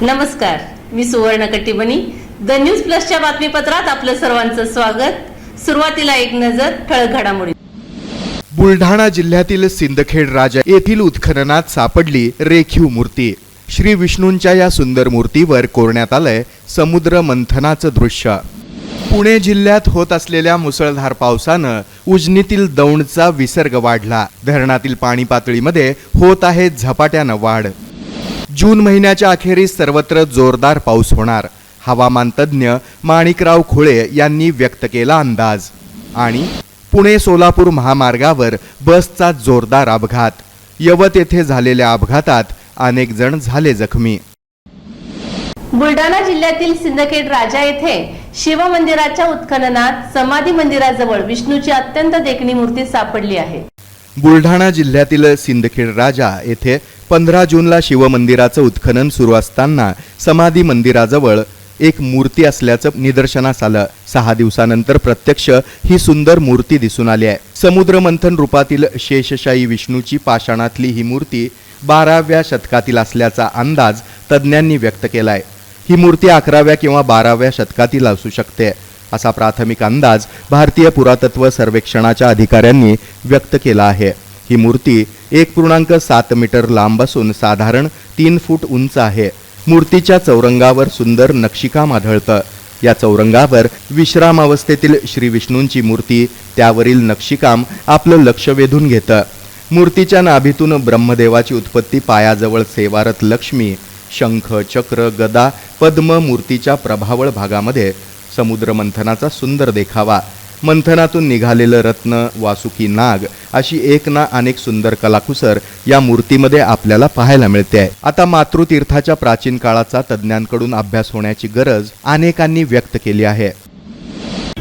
नमस्कार, मी सुवर्ण कट्टीबनी. The news प्लसच्या बातमीपत्रात आपलं सर्वांचं स्वागत. सुरुवातीला एक नजर ठळक घडामोडी. बुलढाणा जिल्ह्यातील सिंदखेड राजा येथील उत्खननात सापडली रेखीव मूर्ती. श्री विष्णूंच्या या सुंदर मूर्तीवर कोरण्यात आलंय समुद्र मंथनाचं दृश्य. पुणे जिल्ह्यात होत असलेल्या मुसळधार पावसानं उजनीतील दौंडचा विसर्ग वाढला. धरणातील पाणी पातळीमध्ये होत आहे झपाट्यानं वाढ. जून महिन्याच्या अखेरीस सर्वत्र जोरदार पाऊस होणार. हवामान तज्ज्ञ माणिकराव खुळे यांनी व्यक्त केला अंदाज. आणि पुणे सोलापूर महामार्गावर बसचा जोरदार अपघात. यवत येथे झालेल्या अपघातात अनेक जण झाले जखमी. बुलढाणा जिल्ह्यातील सिंदखेड राजा येथे शिवमंदिराच्या उत्खननात समाधी मंदिराजवळ विष्णूची अत्यंत देखणी मूर्ती सापडली आहे. बुलढाणा जिल्ह्यातील सिंदखेड राजा येथे 15 जूनला शिवमंदिराचं उत्खनन सुरू असताना समाधी मंदिराजवळ एक मूर्ती असल्याचं निदर्शनास आलं. 6 दिवसानंतर प्रत्यक्ष ही सुंदर मूर्ती दिसून आली आहे. समुद्र मंथन रूपातील शेषशायी विष्णूची पाषाणातली ही मूर्ती 12व्या शतकातील असल्याचा अंदाज तज्ज्ञांनी व्यक्त केलाय. ही मूर्ती 11व्या किंवा 12व्या शतकातील असू शकते असा प्राथमिक अंदाज भारतीय पुरातत्व सर्वेक्षणाच्या अधिकाऱ्यांनी व्यक्त केला आहे. ही मूर्ती 1.7 मीटर लांब असून साधारण 3 फूट उंच आहे. मूर्तीच्या चौरंगावर सुंदर नक्षीकाम आढळतं. या चौरंगावर विश्रामावस्थेतील श्री विष्णूंची मूर्ती, त्यावरील नक्षीकाम आपलं लक्ष वेधून घेतं. मूर्तीच्या नाभीतून ब्रह्मदेवाची उत्पत्ती, पायाजवळ सेवारत लक्ष्मी, शंख, चक्र, गदा, पद्म, मूर्तीच्या प्रभावळ भागामध्ये समुद्र मंथनाचा सुंदर देखावा. मंथनातून निघालेलं रत्न, वासुकी नाग अशी एक ना अनेक सुंदर कलाकुसर या मूर्तीमध्ये आपल्याला पाहायला मिळते. आता मातृतीर्थाच्या प्राचीन काळाचा तज्ज्ञांकडून अभ्यास होण्याची गरज अनेकांनी व्यक्त केली आहे.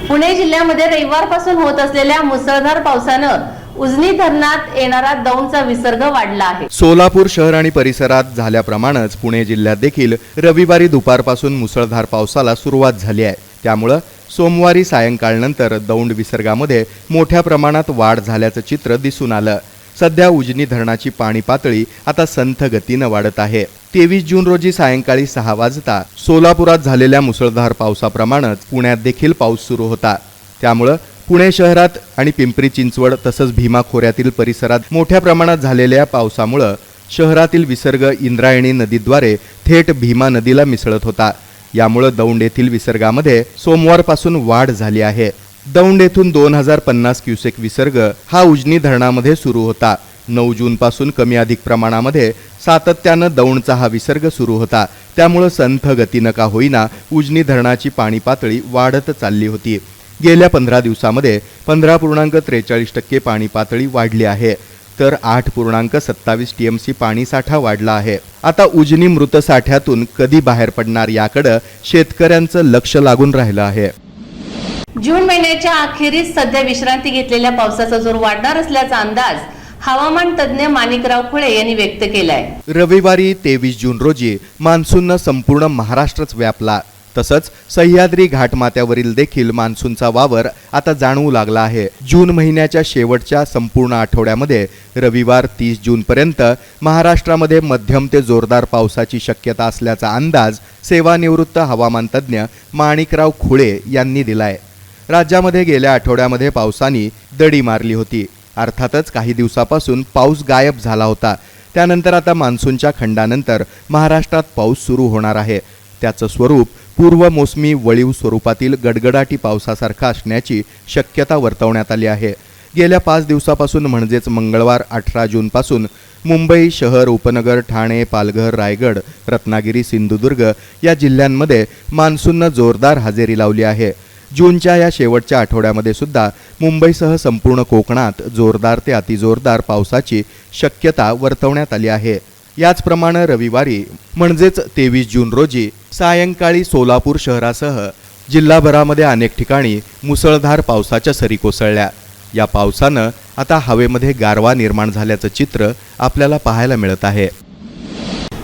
पुणे जिल्ह्यामध्ये रविवारपासून होत असलेल्या मुसळधार पावसानं उजनी धरणात येणारा दौंडचा विसर्ग वाढला आहे. सोलापूर शहर आणि परिसरात झाल्याप्रमाणेच पुणे जिल्ह्यात देखील रविवारी दुपारपासून मुसळधार पावसाला सुरुवात झाली आहे. त्यामुळं सोमवारी सायंकाळनंतर दौंड विसर्गामध्ये मोठ्या प्रमाणात वाढ झाल्याचं चित्र दिसून आलं. सध्या उजनी धरणाची पाणी पातळी आता संथ गतीनं वाढत आहे. 23 जून रोजी सायंकाळी 6 वाजता सोलापुरात झालेल्या मुसळधार पावसाप्रमाणेच पुण्यात देखील पाऊस सुरू होता. त्यामुळं पुणे शहरात आणि पिंपरी चिंचवड तसंच भीमा खोऱ्यातील परिसरात मोठ्या प्रमाणात झालेल्या पावसामुळं शहरातील विसर्ग इंद्रायणी नदीद्वारे थेट भीमा नदीला मिसळत होता. यामुळे दौंड येथील विसर्गामध्ये सोमवारपासून वाढ झाली आहे. दौंड येथून 2050 क्युसेक विसर्ग हा उजनी धरणामध्ये सुरू होता. 9 जून पासून कमी अधिक प्रमाणामध्ये सातत्यानं दौंडचा हा विसर्ग सुरू होता. त्यामुळे संथ गतीनं का होईना उजनी धरणाची पाणी पातळी वाढत चालली होती. गेल्या 15 दिवसामध्ये 15.43% पाणी पातळी वाढली आहे, तर 8.27 TMC पाणी साठा वाढला आहे. आता उजनी मृत साठ्यातून कधी बाहेर पडणार याकडे शेतकऱ्यांचं लक्ष लागून राहिलं आहे. जून महिन्याच्या अखेरीस सध्या विश्रांती घेतलेल्या पावसाचा जोर वाढणार असल्याचा अंदाज हवामान तज्ज्ञ माणिकराव खुळे यांनी व्यक्त केलाय. रविवारी 23 जून रोजी मान्सूननं संपूर्ण महाराष्ट्रच व्यापला. तसंच सह्याद्री घाटमाथ्यावरील देखील मान्सूनचा वावर आता जाणवू लागला आहे. जून महिन्याच्या शेवटच्या संपूर्ण आठवड्यामध्ये रविवार 30 जूनपर्यंत महाराष्ट्रामध्ये मध्यम ते जोरदार पावसाची शक्यता असल्याचा अंदाज सेवानिवृत्त हवामान तज्ज्ञ माणिकराव खुळे यांनी दिलाय. राज्यामध्ये गेल्या आठवड्यामध्ये पावसाने दडी मारली होती. अर्थातच काही दिवसापासून पाऊस गायब झाला होता. त्यानंतर आता मान्सूनच्या खंडानंतर महाराष्ट्रात पाऊस सुरू होणार आहे. त्याचं स्वरूप पूर्व मोसमी वळीव स्वरूपातील गडगडाटी पावसासारखं असण्याची शक्यता वर्तवण्यात आली आहे. गेल्या 5 दिवसापासून म्हणजेच मंगळवार 18 जूनपासून मुंबई शहर, उपनगर, ठाणे, पालघर, रायगड, रत्नागिरी, सिंधुदुर्ग या जिल्ह्यांमध्ये मान्सूननं जोरदार हजेरी लावली आहे. जूनच्या या शेवटच्या आठवड्यामध्ये सुद्धा मुंबईसह संपूर्ण कोकणात जोरदार ते अतिजोरदार पावसाची शक्यता वर्तवण्यात आली आहे. याचप्रमाणे रविवारी म्हणजेच 23 जून रोजी सायंकाळी सोलापूर शहरासह जिल्हाभरामध्ये अनेक ठिकाणी मुसळधार पावसाच्या सरी कोसळल्या. या पावसानं आता हवेमध्ये गारवा निर्माण झाल्याचं चित्र आपल्याला पाहायला मिळत आहे.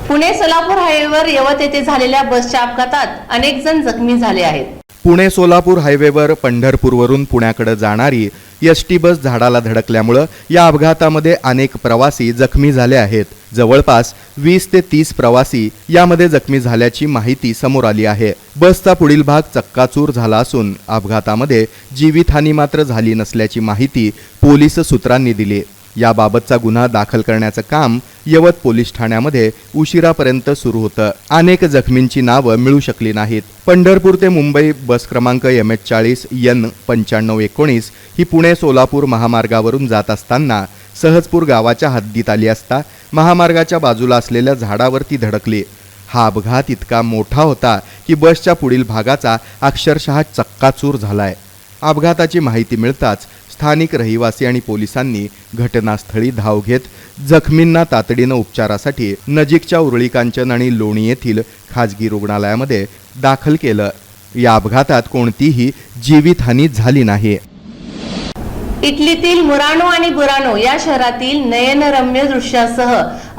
पुणे सोलापूर हायवेवर यवत येथे झालेल्या बसच्या अपघातात अनेक जण जखमी झाले आहेत. पुणे सोलापूर हायवेवर पंढरपूरवरून पुण्याकडे जाणारी एसटी बस झाडाला धडकल्यामुळं या अपघातामध्ये अनेक प्रवासी जखमी झाले आहेत. जवळपास 20 ते 30 प्रवासी यामध्ये जखमी झाल्याची माहिती समोर आली आहे. बसचा पुढील भाग चक्काचूर झाला असून अपघातामध्ये जीवितहानी मात्र झाली नसल्याची माहिती पोलीस सूत्रांनी दिली. याबाबतचा गुन्हा दाखल करण्याचं काम यवत पोलीस ठाण्यामध्ये उशिरापर्यंत सुरू होतं. अनेक जखमींची नावं मिळू शकली नाहीत. पंढरपूर ते मुंबई बस क्रमांक MH40 N9519 ही पुणे सोलापूर महामार्गावरून जात असताना सहजपूर गावाच्या हद्दीत आली असता महामार्गाच्या बाजूला असलेल्या झाडावरती धडकली. हा अपघात इतका मोठा होता की बसच्या पुढील भागाचा अक्षरशः चक्काचूर झालाय. अपघाताची माहिती मिळताच स्थानिक रहिवासी आणि पोलिसांनी घटनास्थळी धाव घेत जखमींना तातडीनं उपचारासाठी नजीकच्या उरळी कांचन आणि लोणी येथील खाजगी रुग्णालयामध्ये दाखल केलं. या अपघातात कोणतीही जीवितहानी झाली नाही. इटलीतील मुरानो आणि बुरानो या शहरातील नयनरम्य दृश्यासह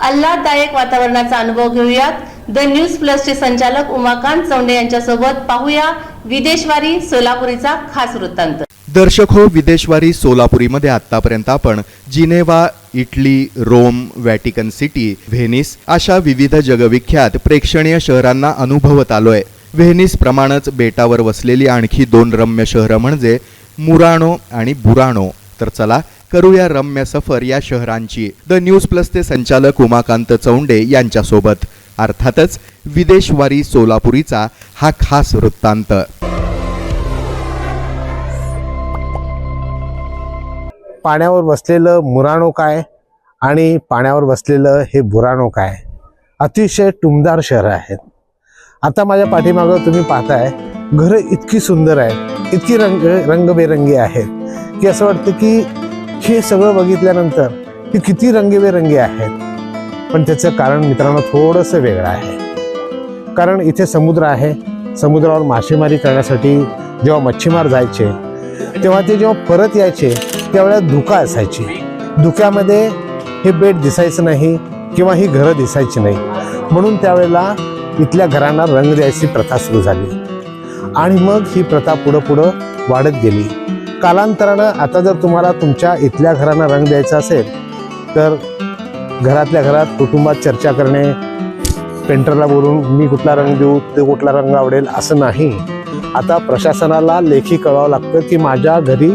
आल्हाददायक वातावरणाचा अनुभव घेऊयात. द न्यूज प्लसचे संचालक उमाकांत चौंडे यांच्यासोबत पाहूया विदेशवारी सोलापुरीचा खास वृत्तांत. दर्शक हो, विदेशवारी सोलापुरीमध्ये आतापर्यंत आपण Geneva, Italy, Rome, Vatican city, Venice अशा विविध जगविख्यात प्रेक्षणीय शहरांना अनुभवत आलोय. व्हेनिस प्रमाणेच बेटावर वसलेली आणखी 2 रम्य शहरं म्हणजे मुरानो आणि बुरानो. तर चला करूया रम्य सफर या शहरांची द न्यूज प्लसचे संचालक उमाकांत चौंडे यांच्यासोबत. अर्थातच विदेशवारी सोलापुरीचा हा खास वृत्तांत. पाण्यावर बसलेलं मुरानो काय आणि पाण्यावर बसलेलं हे बुरानो काय, अतिशय टुमदार शहर आहेत. आता माझ्या पाठीमागं तुम्ही पाहताय घरं इतकी सुंदर आहेत, इतकी रंगबेरंगी आहेत की असं वाटतं की हे सगळं बघितल्यानंतर की किती रंगीबेरंगी आहेत. पण त्याचं कारण मित्रांनो थोडंसं वेगळं आहे. कारण इथे समुद्र आहे. समुद्रावर मासेमारी करण्यासाठी जेव्हा मच्छीमार जायचे तेव्हा ते जेव्हा परत यायचे त्यावेळेला धुका असायची. धुक्यामध्ये हे बेट दिसायचं नाही किंवा ही घरं दिसायची नाही. म्हणून त्यावेळेला इथल्या घरांना रंग द्यायची प्रथा सुरू झाली आणि मग ही प्रथा पुढं वाढत गेली. कालांतरानं आता जर तुम्हाला तुमच्या इथल्या घरांना रंग द्यायचा असेल तर घरातल्या घरात कुटुंबात चर्चा करणे, पेंटरला बोलून मी कुठला रंग देऊ, ते कुठला रंग आवडेल असं नाही. आता प्रशासनाला लेखी कळवावं लागतं की माझ्या घरी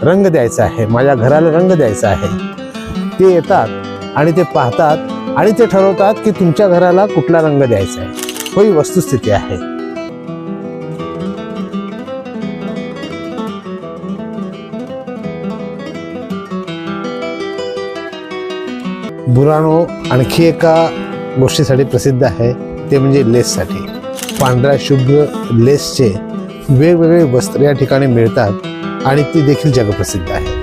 रंग द्यायचा आहे, माझ्या घराला रंग द्यायचा आहे. ते येतात आणि ते पाहतात आणि ते ठरवतात की तुमच्या घराला कुठला रंग द्यायचा आहे. ही वस्तुस्थिती आहे. बुरानो आणखी एका गोष्टीसाठी प्रसिद्ध आहे, ते म्हणजे लेससाठी. पांढऱ्या शुभ्र लेसचे वेगवेगळे वस्त्र या ठिकाणी मिळतात आणि ती देखील जगप्रसिद्ध आहे.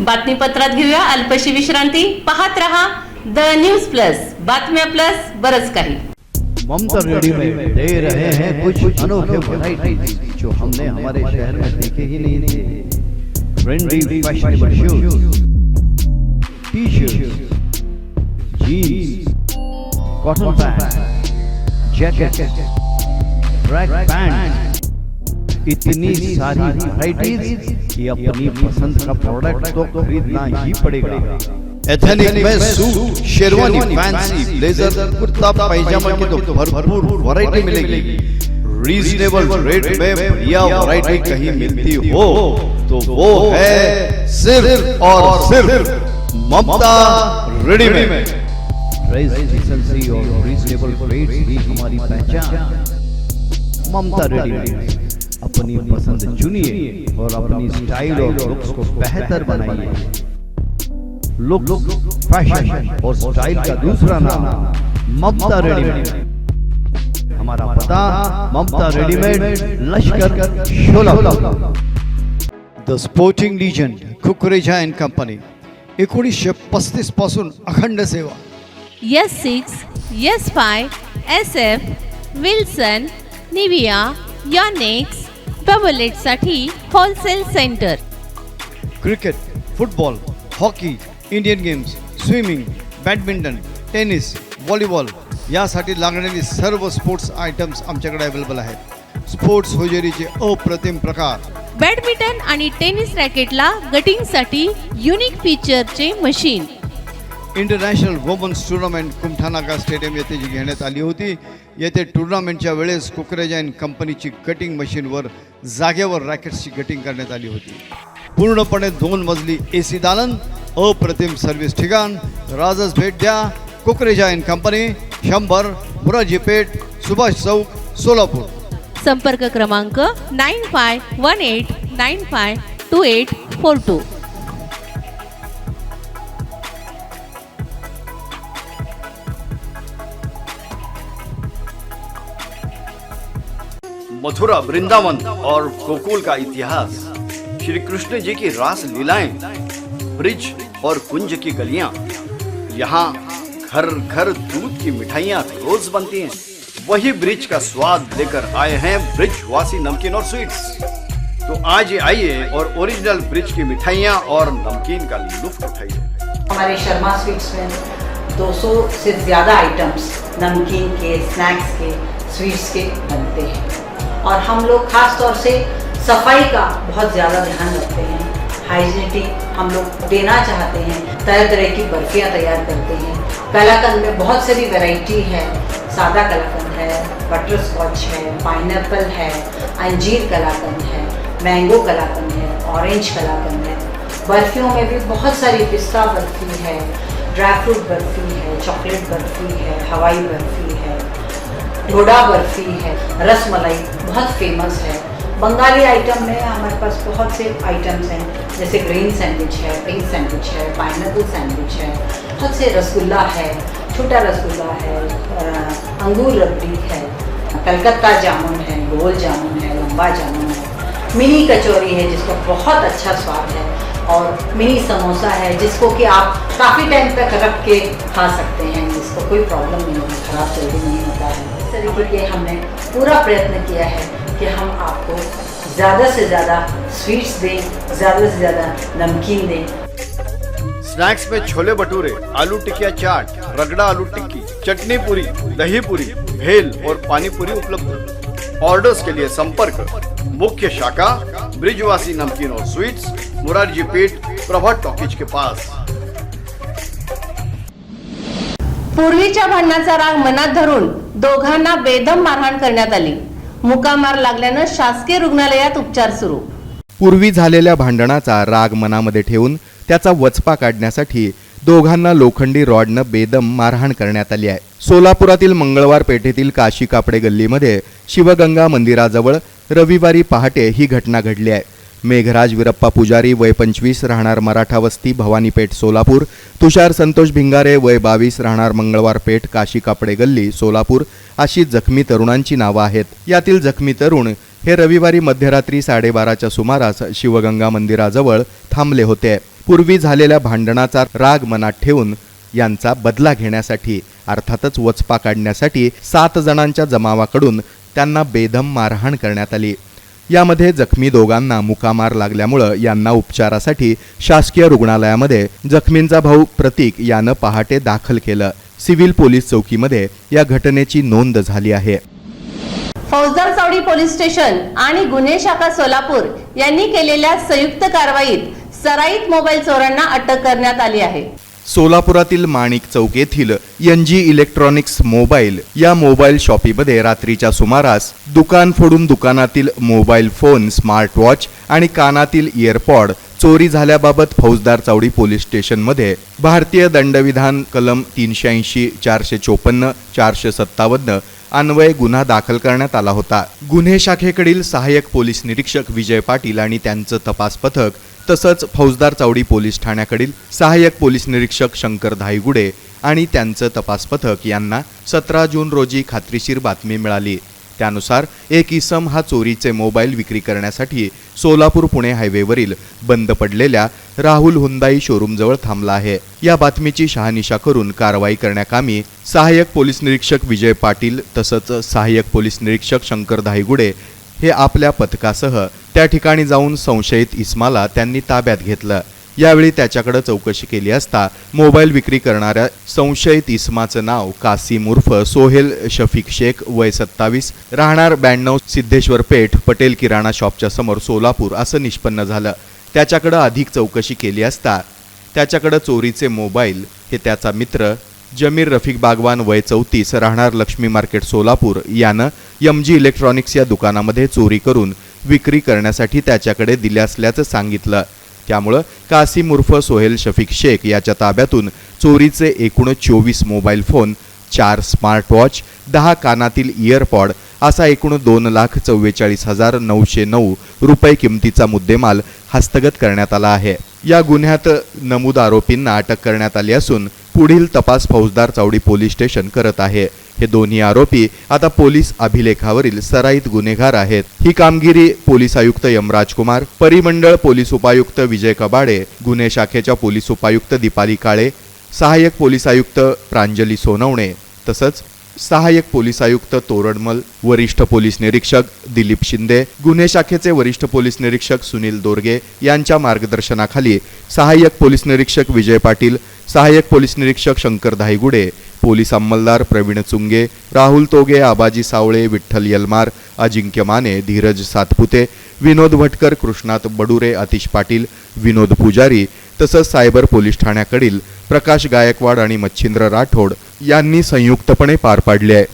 बातमीपत्रात घेऊया अल्पशी विश्रांती. पाहत रहा द न्यूज प्लस, बातम्या प्लस बरच काही. ममता रेडी में दे रहे हैं कुछ अनोखे वैरायटी जो हमने हमारे शहर में देखे ही नहीं थे. Trendy fashionable shoes, T-shirt, jeans, cotton pant, jacket, track pant, इतनी सारी वैरायटीज कि अपनी पसंद का प्रोडक्ट तो खरीदना ही पड़ेगा. एथनिक में सूट, शेरवानी, फैंसी, ब्लेजर, कुर्ता पैजामा की तो भरपूर वैरायटी मिलेगी. रीजनेबल रेट में बढ़िया वैरायटी कहीं मिलती हो तो वो है सिर्फ और सिर्फ ममता रेडीमेड. प्राइस डिसेंसी और रीजनेबल रेट्स ही हमारी पहचान. ममता रेडीमेड. अपनी पसंद चुनिए और अपनी स्टाइल और लुक्स को बेहतर बनाइए. लुक, फैशन और स्टाइल का दूसरा नाम ममता रेडीमेड. हमारा पता Mamata readymade, Lashkar, Sholapur. The sporting legend Kukreja and company 1935 पासून अखंड सेवा. S6, S5, SF, Wilson, Nivea, Yonex, सोप्या बुलेटसाठी wholesale centre. Cricket, football, hockey, Indian games, swimming, badminton, tennis, volleyball यासाठी लागणारी सर्व स्पोर्ट्स आयटम्स आमच्याकडे अवेलेबल आहेत. स्पोर्ट्स होजेरीचे अप्रतिम प्रकार. बॅडमिंटन आणि टेनिस रॅकेटला गटिंगसाठी युनिक फीचरचे machine. International women's tournament Kumthanaka stadium येथे जी घेण्यात आली होती. येथे टुर्नामेंटच्या वेळेस कुकरेजा अँड कंपनीची कटिंग मशीनवर जागेवर रॅकेट्सची कटिंग करण्यात आली होती. पूर्णपणे 2 मजली AC दालन, अप्रतिम सर्व्हिस ठिकाण. राजस भेट द्या. कुकरेजा अँड कंपनी, 100 मुराजी पेठ, सुभाष चौक, सोलापूर. संपर्क क्रमांक 9518952842. मथुरा, वृंदावन और गोकुल का इतिहास, श्री कृष्ण जी की रास लीलाएं, ब्रिज और कुंज की गलियां, यहाँ घर घर दूध की मिठाइयाँ रोज बनती हैं. वही ब्रिज का स्वाद लेकर आए हैं ब्रिजवासी नमकीन और स्वीट्स. तो आज ही आइए और ओरिजिनल ब्रिज की मिठाइयाँ और नमकीन का लुत्फ उठाइए. हमारे शर्मा स्वीट्स में 200 से ज़्यादा आइटम्स नमकीन के, स्नैक्स के, स्वीट्स के बनते हैं. और हम लोग ख़ास तौर से सफाई का बहुत ज़्यादा ध्यान रखते हैं. हाइजीनिक हम लोग देना चाहते हैं. तरह तरह की बर्फियाँ तैयार करते हैं. कलाकंद में बहुत सारी वैरायटी है. सादा कलाकंद है, बटर स्कॉच है, पाइनएप्पल है, अंजीर कलाकंद है, मैंगो कलाकंद है, ऑरेंज कलाकंद है. बर्फियों में भी बहुत सारी पिस्ता बर्फी है, ड्राई फ्रूट बर्फी है, चॉकलेट बर्फी है, हवाई बर्फी है, ढोडा बर्फी है, रसमलाई बहुत फेमस है. बंगाली आइटम में हमारे पास बहुत से आइटम्स हैं, जैसे ग्रीन सैंडविच है, पिंक सैंडविच है, पाइनएप्पल सैंडविच है, बहुत से रसगुल्ला है, छोटा रसगुल्ला है, अंगूर रबड़ी है, कलकत्ता जामुन है, गोल जामुन है, लंबा जामुन है, मिनी कचौरी है जिसका बहुत अच्छा स्वाद है, और मिनी समोसा है जिसको कि आप काफ़ी टाइम तक रख के खा सकते हैं, जिसको कोई प्रॉब्लम नहीं होती, ख़राब जल्दी नहीं होता है. इस तरीके के हमने पूरा प्रयत्न किया है कि हम आपको ज़्यादा से ज़्यादा स्वीट्स दें, ज़्यादा से ज़्यादा नमकीन दें. स्नैक्स में छोले भटूरे, आलू टिकिया चाट, रगड़ा आलू टिक्की, चटनी पूरी, दही पूरी, भेल और पानी पूरी उपलब्ध. ऑर्डर्स के लिए संपर्क मुख्य शाखा ब्रिजवासी नमकीन और स्वीट्स, मुरारजी पेठ, प्रभात टॉकीज के पास. पूर्वीच्या भांडणाचा राग मनात धरून दोघांना बेदम मारहाण करण्यात आली. मुकामार लागल्यानं शासकीय रुग्णालयात उपचार सुरू. पूर्वी झालेल्या भांडणाचा राग मनामध्ये ठेवून त्याचा वचपा काढण्यासाठी दोघांना लोखंडी रॉडनं बेदम मारहाण करण्यात आली आहे. सोलापुरातील मंगळवार पेठेतील काशी कापडे गल्लीमध्ये शिवगंगा मंदिराजवळ रविवारी पहाटे ही घटना घडली आहे. मेघराज विरप्पा पुजारी वय 25 राहणार मराठा वस्ती भवानीपेठ सोलापूर, तुषार संतोष भिंगारे वय 22 राहणार मंगळवार पेठ काशी कापडे गल्ली सोलापूर अशी जखमी तरुणांची नावं आहेत. यातील जखमी तरुण हे रविवारी मध्यरात्री 12:30च्या सुमारास शिवगंगा मंदिराजवळ थांबले होते. पूर्वी झालेल्या भांडणाचा राग मनात ठेवून यांचा बदला घेण्यासाठी अर्थातच वचपा काढण्यासाठी 7 जणांच्या जमावाकडून त्यांना बेदम मारहाण करण्यात आली. यामध्ये जखमी दोघांना मुकामार लागल्यामुळं यांना उपचारासाठी शासकीय रुग्णालयामध्ये जखमींचा भाऊ प्रतीक यानं पहाटे दाखल केलं. सिव्हिल पोलीस चौकीमध्ये या घटनेची नोंद झाली आहे. फौजदार चावडी पोलीस स्टेशन आणि गुन्हे शाखा सोलापूर यांनी केलेल्या संयुक्त कारवाईत सराईत मोबाईल चोरांना अटक करण्यात आली आहे. सोलापुरातील माणिक चौक येथील NG इलेक्ट्रॉनिक्स मोबाईल या मोबाईल शॉपीमध्ये रात्रीच्या सुमारास दुकान फोडून दुकानातील मोबाईल फोन, स्मार्ट वॉच आणि कानातील इयरपॉड चोरी झाल्याबाबत फौजदार चावडी पोलीस स्टेशनमध्ये भारतीय दंडविधान कलम 380, 454, 457 अन्वये गुन्हा दाखल करण्यात आला होता. गुन्हे शाखेकडील सहाय्यक पोलीस निरीक्षक विजय पाटील आणि त्यांचं तपास पथक तसंच फौजदार चावडी पोलीस ठाण्याकडील सहाय्यक पोलीस निरीक्षक शंकर धाईगुडे आणि त्यांचं तपास पथक यांना 17 जून रोजी खात्रीशीर बातमी मिळाली. त्यानुसार एक इसम हा चोरीचे मोबाईल विक्री करण्यासाठी सोलापूर पुणे हायवेवरील बंद पडलेल्या राहुल हुंदाई शोरूमजवळ थांबला आहे. या बातमीची शहानिशा करून कारवाई करण्याकामी सहाय्यक पोलीस निरीक्षक विजय पाटील तसंच सहाय्यक पोलीस निरीक्षक शंकर धाईगुडे हे आपल्या पथकासह त्या ठिकाणी जाऊन संशयित इस्माला त्यांनी ताब्यात घेतलं। यावेळी त्याच्याकडे चौकशी केली असता मोबाईल विक्री करणाऱ्या संशयित इस्माचं नाव कासिम उर्फ सोहेल शफीक शेख, वय 27, राहणार 92, सिद्धेश्वर पेठ, पटेल किराणा शॉपच्या समोर, सोलापूर असं निष्पन्न झालं। त्याच्याकडे अधिक चौकशी केली असता त्याच्याकडे चोरीचे मोबाईल हे त्याचा मित्र जमीर रफिक बागवान, वय 34, राहणार लक्ष्मी मार्केट, सोलापूर यानं MG इलेक्ट्रॉनिक्स या दुकानामध्ये चोरी करून विक्री करण्यासाठी त्याच्याकडे दिले असल्याचं सांगितलं। त्यामुळं कासिम उर्फ सोहेल शफीक शेख याच्या ताब्यातून चोरीचे एकूण 24 मोबाईल फोन, 4 स्मार्ट वॉच, 10 कानातील इयरपॉड असा एकूण 2,44,909 रुपये किमतीचा मुद्देमाल हस्तगत करण्यात आला आहे। या गुन्ह्यात नमूद आरोपींना अटक करण्यात आली असून पुढील तपास फौजदार चावडी पोलीस स्टेशन करत आहे। हे दोन्ही आरोपी आता पोलीस अभिलेखावरील सराईत गुन्हेगार आहेत। ही कामगिरी पोलीस आयुक्त यमराज कुमार, परिमंडळ पोलीस उपायुक्त विजय कबाडे, गुन्हे शाखेच्या पोलीस उपायुक्त दीपाली काळे, सहाय्यक पोलीस आयुक्त प्रांजली सोनवणे तसंच सहाय्यक पोलीस आयुक्त तोरडमल, वरिष्ठ पोलीस निरीक्षक दिलीप शिंदे, गुन्हे शाखेचे वरिष्ठ पोलीस निरीक्षक सुनील दोरगे यांच्या मार्गदर्शनाखाली सहाय्यक पोलीस निरीक्षक विजय पाटील, सहाय्यक पोलीस निरीक्षक शंकर धायगुडे, पोलीस अंमलदार प्रवीण चुंगे, राहुल तोगे, आबाजी सावळे, विठ्ठल यलमार, अजिंक्य माने, धीरज सातपुते, विनोद भटकर, कृष्णात बडुरे, अतिश पाटील, विनोद पुजारी तसंच सायबर पोलीस ठाण्याकडील प्रकाश गायकवाड आणि मच्छिंद्र राठोड यांनी संयुक्तपणे पार पाडले आहे।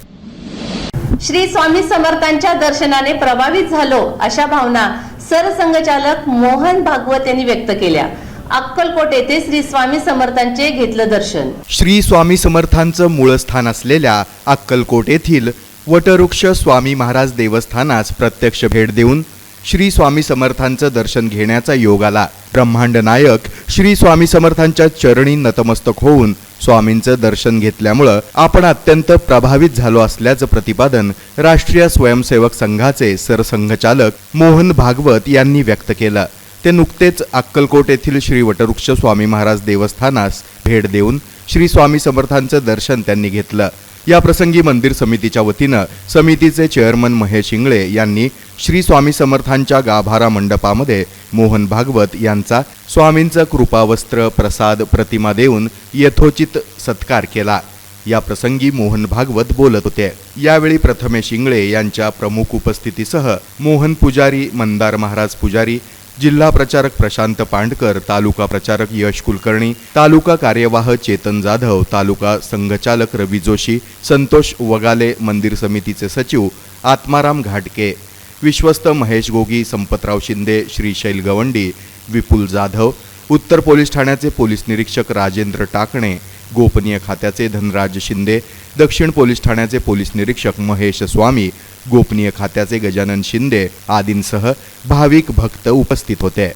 श्री स्वामी समर्थांच्या दर्शनाने प्रभावित झालो अशा भावना सरसंघचालक मोहन भागवत यांनी व्यक्त केल्या। अक्कलकोट येथे श्री स्वामी समर्थांचे घेतलं दर्शन। श्री स्वामी समर्थांचं मूळ स्थान असलेल्या अक्कलकोट येथील वटवृक्ष स्वामी महाराज देवस्थानास प्रत्यक्ष भेट देऊन श्री स्वामी समर्थांचं दर्शन घेण्याचा योग आला। ब्रह्मांड नायक श्री स्वामी समर्थांच्या चरणी नतमस्तक होऊन स्वामींचं दर्शन घेतल्यामुळं आपण अत्यंत प्रभावित झालो असल्याचं प्रतिपादन राष्ट्रीय स्वयंसेवक संघाचे सरसंघचालक मोहन भागवत यांनी व्यक्त केलं। ते नुकतेच अक्कलकोट येथील श्री वटवृक्ष स्वामी महाराज देवस्थानास भेट देऊन श्री स्वामी समर्थांचं दर्शन त्यांनी घेतलं। या प्रसंगी मंदिर समितीच्या वतीनं समितीचे चेअरमन महेश इंगळे यांनी श्री स्वामी समर्थांच्या गाभारा मंडपामध्ये मोहन भागवत यांचा स्वामींचं कृपावस्त्र, प्रसाद, प्रतिमा देऊन यथोचित सत्कार केला। या प्रसंगी मोहन भागवत बोलत होते। यावेळी प्रथमेश इंगळे यांच्या प्रमुख उपस्थितीसह मोहन पुजारी, मंदार महाराज पुजारी, जिल्हा प्रचारक प्रशांत पांडकर, तालुका प्रचारक यश कुलकर्णी, तालुका कार्यवाह चेतन जाधव, तालुका संघचालक रवी जोशी, संतोष वगाले, मंदिर समितीचे सचिव आत्माराम घाटके, विश्वस्त महेश गोगी, संपतराव शिंदे, श्रीशैल गवंडी, विपुल जाधव, उत्तर पोलीस ठाण्याचे पोलीस निरीक्षक राजेंद्र टाकणे, गोपनीय खात्याचे धनराज शिंदे, दक्षिण पोलीस ठाण्याचे पोलीस निरीक्षक महेश स्वामी, गोपनीय खात्याचे गजानन शिंदे आदींसह भाविक भक्त उपस्थित होते।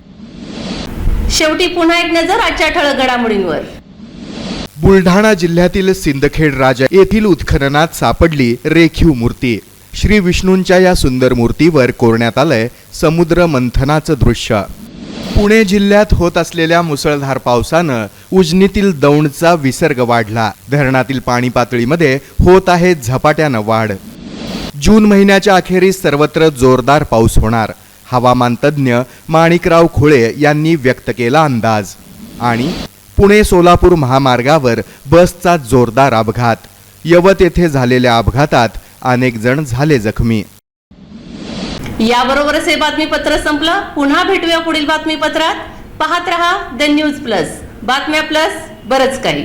शेवटी पुन्हा एक नजर आजच्या ठळक घडामोडींवर। बुलढाणा जिल्ह्यातील सिंदखेड राजा येथील उत्खननात सापडली रेखीव मूर्ती। श्री विष्णूंच्या या सुंदर मूर्तीवर कोरण्यात आलंय समुद्र मंथनाचं दृश्य। पुणे जिल्ह्यात होत असलेल्या मुसळधार पावसानं उजनीतील दौंडचा विसर्ग वाढला। धरणातील पाणी पातळीमध्ये होत आहे झपाट्यानं वाढ। जून महिन्याच्या अखेरीस सर्वत्र जोरदार पाऊस होणार, हवामान तज्ज्ञ माणिकराव खुळे यांनी व्यक्त केला अंदाज। आणि पुणे सोलापूर महामार्गावर बसचा जोरदार अपघात, यवत येथे झालेल्या अपघातात अनेक जण झाले जखमी। याबरोबरच हे बातमीपत्र संपलं। पुन्हा भेटूया पुढील बातमीपत्रात। पाहत रहा द न्यूज प्लस, बातम्या प्लस बरंच काही।